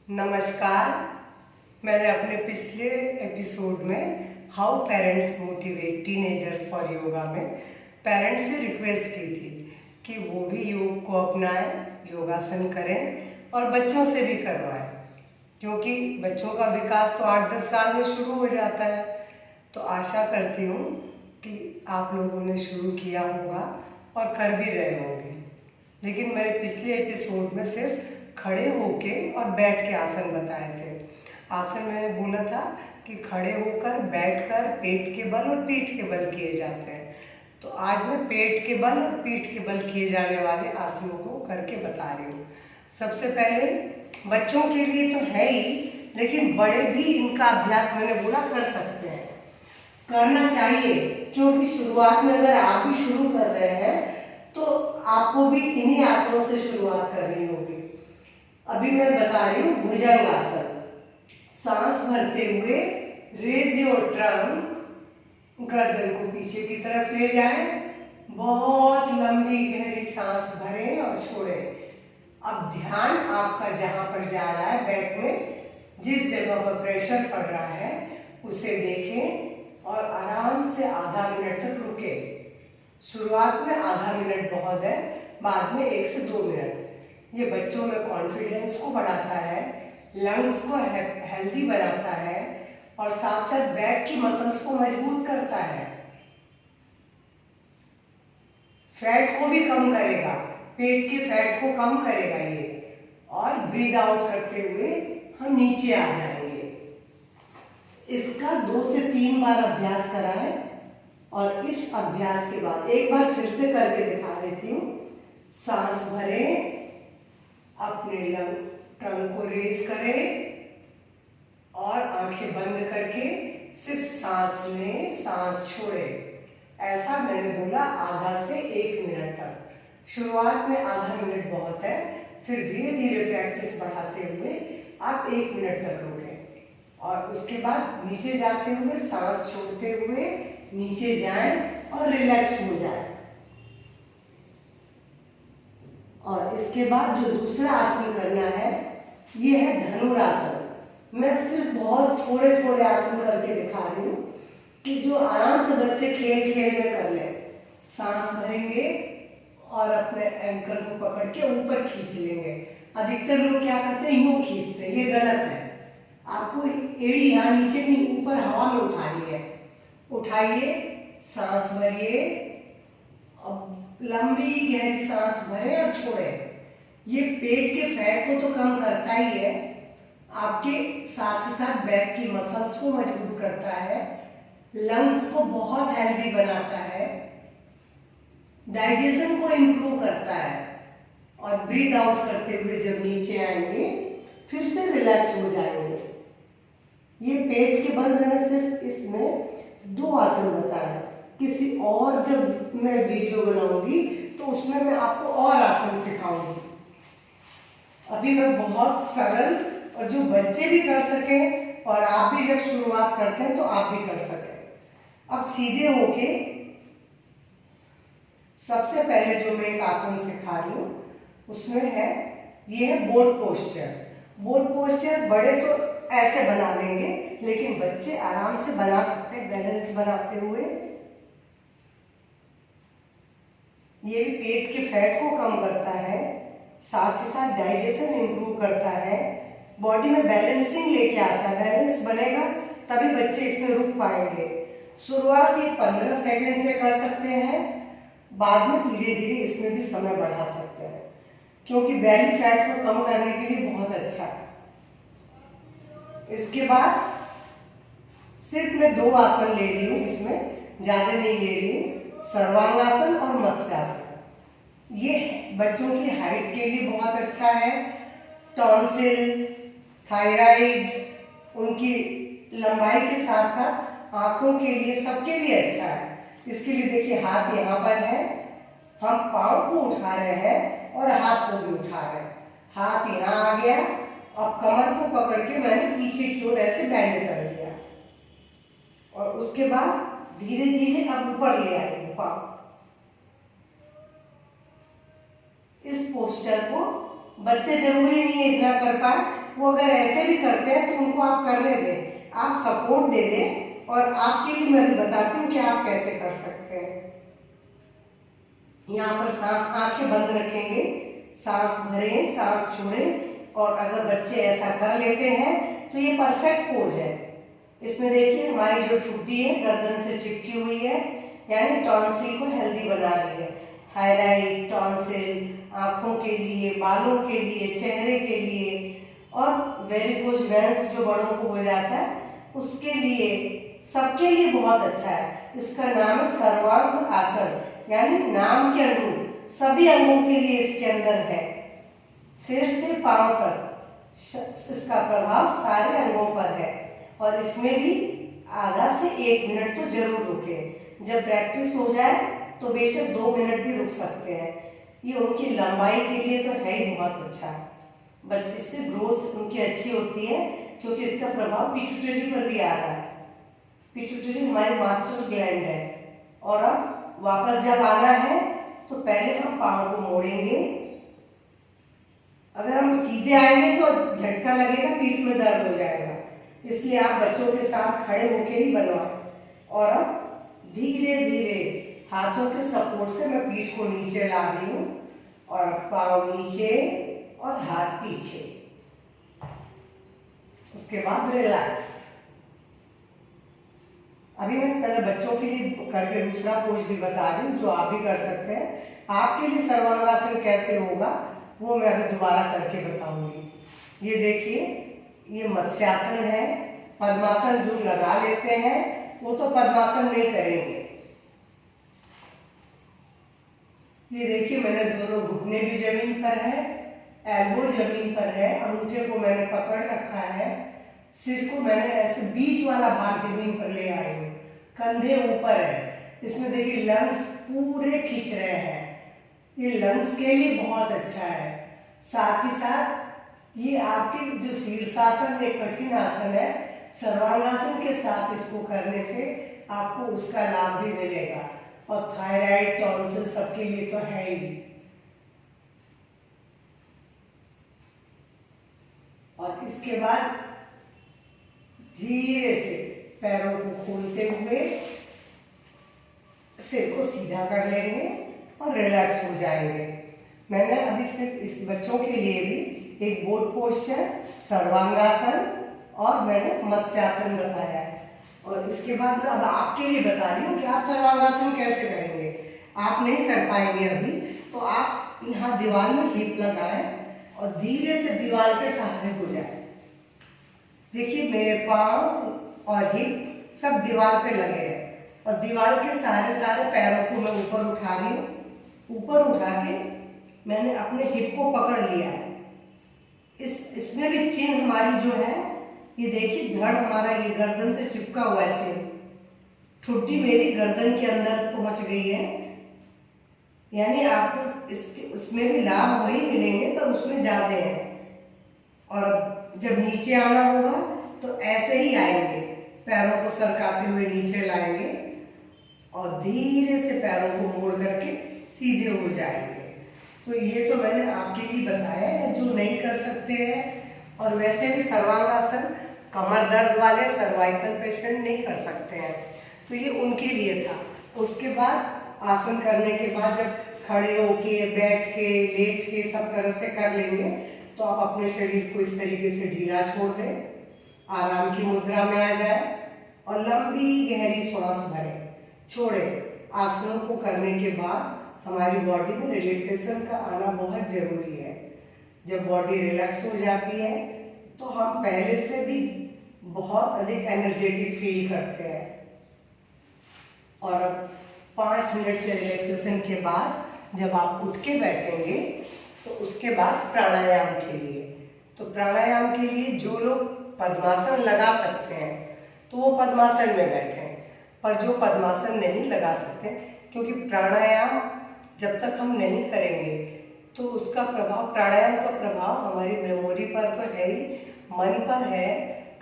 नमस्कार। मैंने अपने पिछले एपिसोड में how parents motivate teenagers for yoga में पेरेंट्स से रिक्वेस्ट की थी कि वो भी योग को अपनाएं, योगासन करें और बच्चों से भी करवाएं, क्योंकि बच्चों का विकास तो 8-10 साल में शुरू हो जाता है। तो आशा करती हूँ कि आप लोगों ने शुरू किया होगा और कर भी रहे होंगे। लेकिन मैंने पिछले एपिसोड में सिर्फ खड़े होके और बैठ के आसन बताए थे। आसन मैंने बोला था कि खड़े होकर, बैठकर, पेट के बल और पीठ के बल किए जाते हैं। तो आज मैं पेट के बल और पीठ के बल किए जाने वाले आसनों को करके बता रही हूँ। सबसे पहले बच्चों के लिए तो है ही, लेकिन बड़े भी इनका अभ्यास मैंने बोला कर सकते हैं, करना चाहिए, क्योंकि शुरुआत में अगर आप भी शुरू कर रहे हैं तो आपको भी इन्हीं आसनों से शुरुआत करनी होगी। अभी मैं बता रही हूँ भुजंग आसन। सांस भरते हुए रेज योर ट्रंक, गर्दन को पीछे की तरफ ले जाएं, बहुत लंबी गहरी सांस भरें और छोड़ें। अब ध्यान आपका जहां पर जा रहा है, बैक में जिस जगह पर प्रेशर पड़ रहा है उसे देखें और आराम से आधा मिनट तक रुकें। शुरुआत में आधा मिनट बहुत है, बाद में 1 से 2 मिनट। ये बच्चों में कॉन्फिडेंस को बढ़ाता है, लंग्स को हेल्दी बनाता है और साथ साथ बैक की मसल्स को मजबूत करता है। फैट को भी कम करेगा, पेट के फैट को कम करेगा ये। और ब्रीद आउट करते हुए हम नीचे आ जाएंगे। इसका 2 से 3 बार अभ्यास कराएं और इस अभ्यास के बाद एक बार फिर से करके दिखा देती हूँ। सांस भरें, अपने टंग को रेज करें और आंखें बंद करके सिर्फ सांस लें, सांस छोड़ें। ऐसा मैंने बोला आधा से 1 मिनट तक। शुरुआत में आधा मिनट बहुत है, फिर धीरे धीरे प्रैक्टिस बढ़ाते हुए आप 1 मिनट तक रुकें और उसके बाद नीचे जाते हुए सांस छोड़ते हुए नीचे जाएं और रिलैक्स हो जाएं। और इसके बाद जो दूसरा आसन करना है ये है धनुरासन। मैं सिर्फ बहुत थोड़े थोड़े आसन करके दिखा रही हूँ कि जो आराम से बच्चे खेल खेल में कर लें। सांस भरेंगे और अपने एंकल को पकड़ के ऊपर खींच लेंगे। अधिकतर लोग क्या करते हैं, यूं खींचते हैं, ये गलत है। आपको एड़ी यहाँ नीचे नहीं, ऊपर हवा में उठानी है। उठाइए, सांस भरिए, लंबी गहरी सांस भरें और छोड़ें। ये पेट के फैट को तो कम करता ही है, आपके साथ ही साथ बैक की मसल्स को मजबूत करता है, लंग्स को बहुत हेल्दी बनाता है, डाइजेशन को इम्प्रूव करता है। और ब्रीथ आउट करते हुए जब नीचे आएंगे फिर से रिलैक्स हो जाएंगे। ये पेट के बल मैंने सिर्फ इसमें 2 आसन बताए। किसी और जब मैं वीडियो बनाऊंगी तो उसमें मैं आपको और आसन सिखाऊंगी। अभी मैं बहुत सरल और जो बच्चे भी कर सकें और आप भी जब शुरुआत करते हैं तो आप भी कर सकें। अब सीधे होके सबसे पहले जो मैं एक आसन सिखा रही हूँ उसमें है, ये है बोट पोस्चर। बोट पोस्चर बड़े तो ऐसे बना लेंगे, लेकिन बच्चे आराम से बना सकते हैं बैलेंस बनाते हुए। ये भी पेट के फैट को कम करता है, साथ ही साथ डाइजेशन इंप्रूव करता है, बॉडी में बैलेंसिंग लेके आता है। बैलेंस बनेगा तभी बच्चे इसमें रुक पाएंगे। शुरुआत ये 15 सेकंड से कर सकते हैं, बाद में धीरे धीरे इसमें भी समय बढ़ा सकते हैं, क्योंकि बेली फैट को कम करने के लिए बहुत अच्छा है। इसके बाद सिर्फ मैं 2 आसन ले रही हूँ, इसमें ज्यादा नहीं ले रही हूँ। सर्वांगासन और मत्स्यासन। ये बच्चों की हाइट के लिए बहुत अच्छा है। टॉन्सिल, थायराइड, उनकी लंबाई के साथ साथ आंखों के लिए, सबके लिए अच्छा है। इसके लिए देखिए हाथ यहाँ पर है, हम पाँव को उठा रहे हैं और हाथ को भी उठा रहे हैं। हाथ यहाँ आ गया और कमर को पकड़ के मैंने पीछे की ओर ऐसे बैंड कर दिया और उसके बाद धीरे धीरे अब ऊपर ले आएंगे पाँव। इस पोस्चर को बच्चे जरूरी नहीं है इतना कर पाए, वो अगर ऐसे भी करते हैं तो उनको आप करने दें, आप सपोर्ट दे दें। और आपके लिए मैं भी बताती हूँ कि आप कैसे कर सकते हैं। यहाँ पर सांस, आंखें बंद रखेंगे, सांस भरें, सांस छोड़ें। और अगर बच्चे ऐसा कर लेते हैं तो ये परफेक्ट पोज है। इसमें देखिए हमारी जो ठुड्डी है गर्दन से चिपकी हुई है, यानी टॉन्सिल को हेल्दी बना रही है। थायराइड, टॉन्सिल आंखों के लिए, बालों के लिए, चेहरे के लिए, और वेरिकोज वेन्स जो बड़ों को हो जाता है उसके लिए, सबके लिए बहुत अच्छा है। इसका नाम है सर्वांग आसन, यानी नाम के अनुरूप सभी अंगों के लिए इसके अंदर है। सिर से पांव तक इसका प्रभाव सारे अंगों पर है। और इसमें भी आधा से 1 मिनट तो जरूर रुके। जब प्रैक्टिस हो जाए तो बेशक 2 मिनट भी रुक सकते हैं। ये उनकी लंबाई के लिए तो है ही बहुत अच्छा, बट इससे ग्रोथ उनकी अच्छी होती है, क्योंकि इसका प्रभाव पिट्यूटरी पर भी आ रहा है। पिट्यूटरी हमारी मास्टर ग्लैंड है। और अब वापस जब आना है तो पहले हम पाँव को मोड़ेंगे। अगर हम सीधे आएंगे तो झटका लगेगा, पीठ में दर्द हो जाएगा, इसलिए आप बच्चों के साथ खड़े होके ही बनवाएं। और अब धीरे धीरे हाथों के सपोर्ट से मैं पीठ को नीचे ला रही हूँ, और पाँव नीचे और हाथ पीछे। उसके बाद रिलैक्स। अभी मैं पहले बच्चों के लिए करके दूसरा पोज भी बता रही हूँ जो आप भी कर सकते हैं। आपके लिए सर्वांगासन कैसे होगा वो मैं अभी दोबारा करके बताऊंगी। ये देखिए, ये मत्स्यासन है। पद्मासन जो लगा लेते हैं वो तो पद्मासन नहीं करेंगे। ये देखिए, मैंने दोनों घुटने भी जमीन पर है, एल्बो जमीन पर है, अंगूठे को मैंने पकड़ रखा है, सिर को मैंने ऐसे बीच वाला भाग जमीन पर ले आई हूँ, कंधे ऊपर है। इसमें देखिए लंग्स पूरे खींच रहे हैं, ये लंग्स के लिए बहुत अच्छा है। साथ ही साथ ये आपके जो शीर्षासन एक कठिन आसन है, सर्वांगासन के साथ इसको करने से आपको उसका लाभ भी मिलेगा। और थायराइड, टॉन्सिल सबके लिए तो है ही। और इसके बाद धीरे से पैरों को खोलते हुए सिर को सीधा कर लेंगे और रिलैक्स हो जाएंगे। मैंने अभी सिर्फ इस बच्चों के लिए भी एक बोट पोस्चर, सर्वांगासन और मैंने मत्स्यासन बताया है। और इसके बाद मैं अब आपके लिए बता रही हूँ कि आप सर्वांगासन कैसे करेंगे। आप नहीं कर पाएंगे अभी, तो आप यहाँ दीवार में हिप लगाएं और धीरे से दीवार के सहारे हो जाए। देखिए मेरे पाँव और हिप सब दीवार पे लगे हैं, और दीवार के सहारे सारे पैरों को मैं ऊपर उठा रही हूँ। ऊपर उठा के मैंने अपने हिप को पकड़ लिया है। इसमें भी चिन्ह हमारी जो है, ये देखिए धड़ हमारा ये गर्दन से चिपका हुआ है चिन्ह। ठुड्डी मेरी गर्दन के अंदर पहुंच गई है, यानी आपको इसमें भी लाभ वही मिलेंगे पर उसमें ज्यादा है। और जब नीचे आना होगा तो ऐसे ही आएंगे, पैरों को सरकाते हुए नीचे लाएंगे और धीरे से पैरों को मोड़ करके सीधे हो जाएंगे। तो ये तो मैंने आपके लिए बताया है जो नहीं कर सकते हैं। और वैसे भी सर्वांगासन कमर दर्द वाले, सर्वाइकल पेशेंट नहीं कर सकते हैं, तो ये उनके लिए था। उसके बाद आसन करने के बाद जब खड़े होके, बैठ के, लेट के सब तरह से कर लेंगे तो आप अपने शरीर को इस तरीके से ढीला छोड़ दें, आराम की मुद्रा में आ जाए और लंबी गहरी सांस भरें, छोड़ें। आसनों को करने के बाद हमारी बॉडी में रिलैक्सेशन का आना बहुत जरूरी है। जब बॉडी रिलैक्स हो जाती है तो हम पहले से भी बहुत अधिक एनर्जेटिक फील करते हैं। और अब 5 मिनट के रिलैक्सेशन के बाद जब आप उठ के बैठेंगे तो उसके बाद प्राणायाम के लिए, तो प्राणायाम के लिए जो लोग पद्मासन लगा सकते हैं तो वो पद्मासन में बैठें, पर जो पद्मासन नहीं लगा सकते, क्योंकि प्राणायाम जब तक हम नहीं करेंगे तो उसका प्रभाव, प्राणायाम का प्रभाव हमारी मेमोरी पर तो है ही, मन पर है,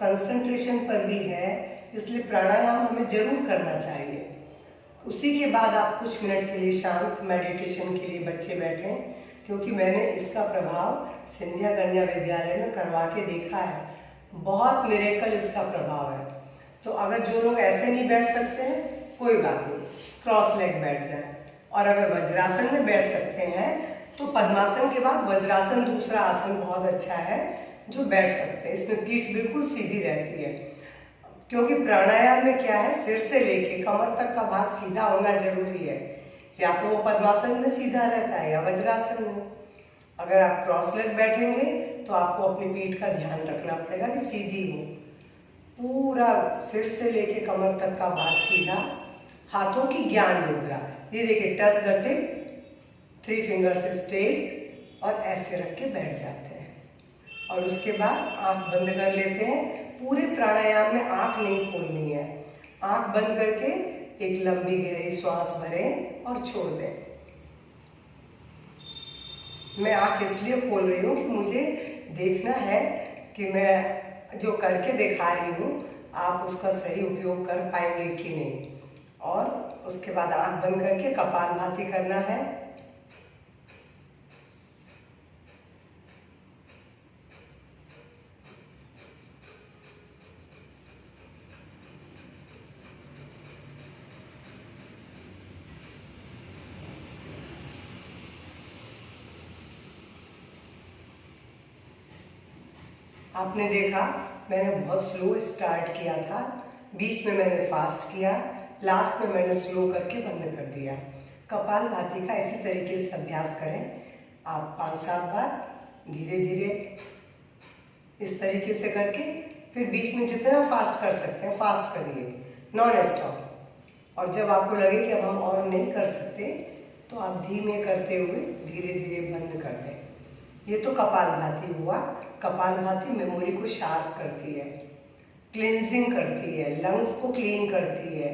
कंसंट्रेशन पर भी है, इसलिए प्राणायाम हमें जरूर करना चाहिए। उसी के बाद आप कुछ मिनट के लिए शांत मेडिटेशन के लिए बच्चे बैठें, क्योंकि मैंने इसका प्रभाव सिंधिया कन्या विद्यालय में करवा के देखा है। बहुत मिरेकल इसका प्रभाव है। तो अगर जो लोग ऐसे नहीं बैठ सकते हैं, कोई बात नहीं, क्रॉस लेग बैठ जाए। और अगर वज्रासन में बैठ सकते हैं तो पद्मासन के बाद वज्रासन दूसरा आसन बहुत अच्छा है जो बैठ सकते हैं। इसमें पीठ बिल्कुल सीधी रहती है, क्योंकि प्राणायाम में क्या है, सिर से लेके कमर तक का भाग सीधा होना जरूरी है। या तो वो पद्मासन में सीधा रहता है या वज्रासन में। अगर आप क्रॉस लेग बैठेंगे तो आपको अपनी पीठ का ध्यान रखना पड़ेगा कि सीधी हो, पूरा सिर से लेके कमर तक का भाग सीधा। हाथों की ज्ञान मुद्रा, ये देखिए, touch the tip, 3 fingers straight, और ऐसे रख के बैठ जाते हैं। और उसके बाद आंख बंद कर लेते हैं। पूरे प्राणायाम में आंख नहीं खोलनी है। आंख बंद करके एक लंबी गहरी श्वास भरें और छोड़ दें। मैं आंख इसलिए खोल रही हूँ कि मुझे देखना है कि मैं जो करके दिखा रही हूँ आप उसका सही उपयोग कर पाएंगे कि नहीं। और उसके बाद आंख बंद करके कपालभाति करना है। आपने देखा मैंने बहुत स्लो स्टार्ट किया था, बीच में मैंने फास्ट किया, लास्ट में मैंने स्लो करके बंद कर दिया। कपालभाति का इसी तरीके से अभ्यास करें आप 5-7 बार, धीरे धीरे इस तरीके से करके। फिर बीच में जितना फास्ट कर सकते हैं फास्ट करिए, नॉन स्टॉप। और जब आपको लगे कि अब हम और नहीं कर सकते तो आप धीमे करते हुए धीरे धीरे बंद कर दें। ये तो कपालभाति हुआ। कपालभाति मेमोरी को शार्प करती है, क्लींजिंग करती है, लंग्स को क्लीन करती है,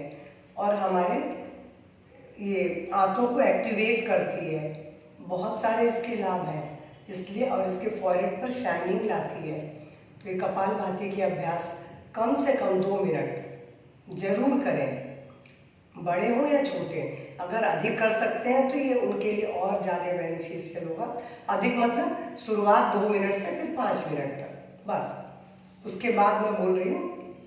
और हमारे ये आंतों को एक्टिवेट करती है। बहुत सारे इसके लाभ हैं इसलिए, और इसके फॉरहेड पर शाइनिंग लाती है। तो ये कपालभाति के अभ्यास कम से कम 2 मिनट जरूर करें, बड़े हो या छोटे। अगर अधिक कर सकते हैं तो ये उनके लिए और ज़्यादा बेनिफिशियल होगा। अधिक मतलब शुरुआत 2 मिनट से फिर 5 मिनट तक, बस। उसके बाद मैं बोल रही हूँ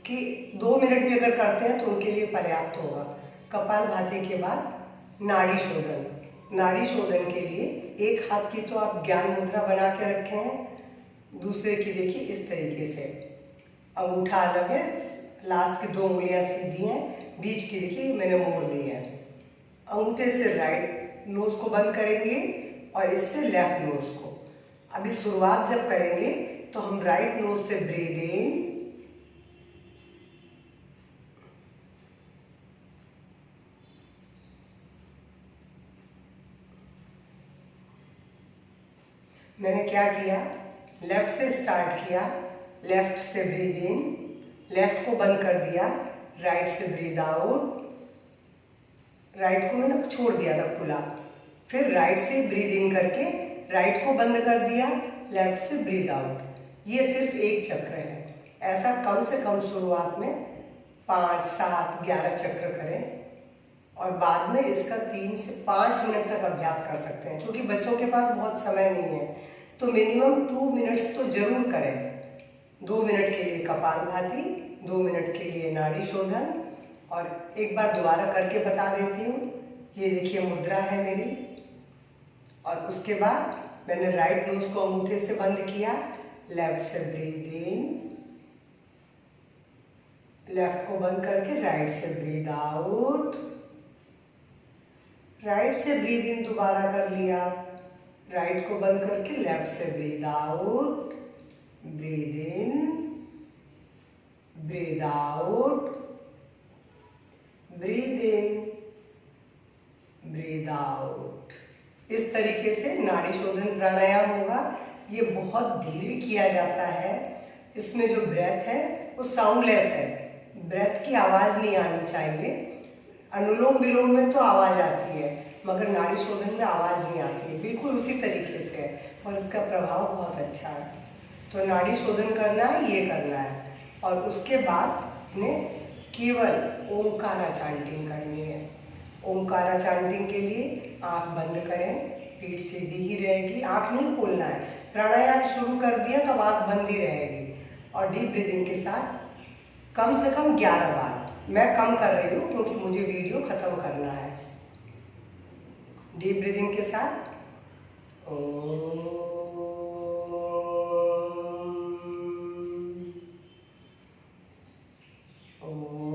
कि 2 मिनट भी अगर करते हैं तो उनके लिए पर्याप्त होगा। कपालभाति के बाद नाड़ी शोधन। नाड़ी शोधन के लिए एक हाथ की तो आप ज्ञान मुद्रा बना के रखे हैं, दूसरे की देखिए इस तरीके से, अंगूठा अलग है, लास्ट की 2 उंगलियां सीधी हैं, बीच की देखिए मैंने मोड़ ली है। अंगूठे से राइट नोज को बंद करेंगे और इससे लेफ्ट नोज को। अभी शुरुआत जब करेंगे तो हम राइट नोज से ब्रीद इन, मैंने क्या किया, लेफ्ट से स्टार्ट किया, लेफ्ट से ब्रीद इन, लेफ्ट को बंद कर दिया, राइट से ब्रीद आउट, राइट को मैंने छोड़ दिया था खुला, फिर राइट से ब्रीद इन करके राइट को बंद कर दिया, लेफ्ट से ब्रीद आउट। ये सिर्फ एक चक्र है। ऐसा कम से कम शुरुआत में 5, 7, 11 चक्र करें, और बाद में इसका 3 से 5 मिनट तक अभ्यास कर सकते हैं। क्योंकि बच्चों के पास बहुत समय नहीं है तो मिनिमम 2 मिनट्स तो जरूर करें। 2 मिनट के लिए कपालभाति, 2 मिनट के लिए नाड़ी शोधन। और एक बार दोबारा करके बता देती हूँ। ये देखिए मुद्रा है मेरी, और उसके बाद मैंने राइट नोज को अंगूठे से बंद किया, लेफ्ट से ब्रीद इन, लेफ्ट को बंद करके राइट से ब्रीद आउट, राइट से ब्रीद इन दोबारा कर लिया, राइट को बंद करके लेफ्ट से breathe out, breathe in, breathe out, breathe in, breathe out. इस तरीके से नाड़ी शोधन प्राणायाम होगा। ये बहुत धीरे किया जाता है। इसमें जो ब्रेथ है वो साउंडलेस है, ब्रेथ की आवाज़ नहीं आनी चाहिए। अनुलोम विलोम में तो आवाज़ आती है, मगर नाड़ी शोधन में आवाज़ नहीं आती है। बिल्कुल उसी तरीके से है, और इसका प्रभाव बहुत अच्छा है। तो नाड़ी शोधन करना है, ये करना है, और उसके बाद इन्हें केवल ओंकारा चांटिंग करनी है। ओंकारा चांटिंग के लिए आँख बंद करें, पीठ सीधी ही रहेगी, आंख नहीं खोलना है। प्राणायाम शुरू कर दिया तो अब आंख बंद ही रहेगी। और डीप ब्रीदिंग के साथ कम से कम 11 बार। मैं कम कर रही हूँ क्योंकि मुझे वीडियो खत्म करना है। डीप ब्रीदिंग के साथ ओम